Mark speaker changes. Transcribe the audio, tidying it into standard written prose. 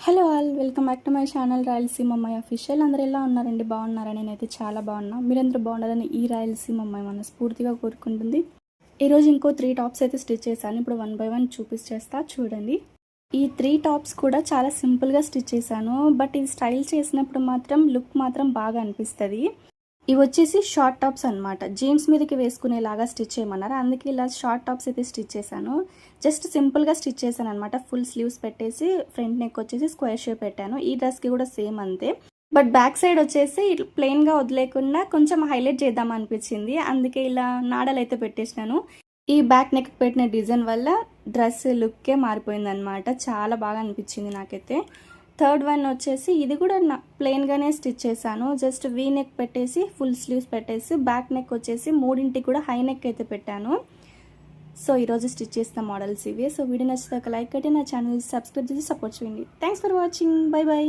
Speaker 1: Hello all, welcome back to my channel Rayalaseema అమ్మాయి official. అందరూ ఎలా ఉన్నారండి? బాగున్నారా? నేనైతే చాలా బాగున్నా. మీరందరూ బాగుండాలని ఈ రాయలసీమ అమ్మాయి మనస్ఫూర్తిగా కోరుకుంటుంది. ఈరోజు ఇంకో 3 టాప్స్ అయితే స్టిచ్ చేశాను. ఇప్పుడు 1 by 1 చూపిస్తా చూడండి. ఈ 3 టాప్స్ కూడా చాలా సింపుల్గా స్టిచ్ చేశాను. బట్ ఇది స్టైల్ చేసినప్పుడు మాత్రం లుక్ మాత్రం బాగా అనిపిస్తుంది. ఇవి వచ్చేసి షార్ట్ టాప్స్ అనమాట. జీన్స్ మీదకి వేసుకునేలాగా స్టిచ్ చేయమన్నారు, అందుకే ఇలా షార్ట్ టాప్స్ అయితే స్టిచ్ చేశాను. జస్ట్ సింపుల్గా స్టిచ్ చేశాను అనమాట. ఫుల్ స్లీవ్స్ పెట్టేసి ఫ్రంట్ నెక్ వచ్చేసి స్క్వేర్ షేప్ పెట్టాను. ఈ డ్రెస్కి కూడా సేమ్ అంతే. బట్ బ్యాక్ సైడ్ వచ్చేసి ప్లెయిన్గా వదిలేకుండా కొంచెం హైలైట్ చేద్దాం అనిపించింది, అందుకే ఇలా నాడలు అయితే పెట్టేసినాను. ఈ బ్యాక్ నెక్ పెట్టిన డిజైన్ వల్ల డ్రెస్ లుక్కే మారిపోయింది అనమాట. చాలా బాగా అనిపించింది నాకైతే. థర్డ్ వన్ వచ్చేసి ఇది కూడా ప్లెయిన్గానే స్టిచ్ చేశాను. జస్ట్ వీ నెక్ పెట్టేసి ఫుల్ స్లీవ్స్ పెట్టేసి బ్యాక్ నెక్ వచ్చేసి మూడింటికి కూడా హై నెక్ అయితే పెట్టాను. సో ఈరోజు స్టిచ్ చేసిన మోడల్స్ ఇవి. సో వీడియో నచ్చితే ఒక లైక్ కట్టి నా ఛానల్ సబ్స్క్రైబ్ చేసి సపోర్ట్ చేయండి. Thanks for watching. By by.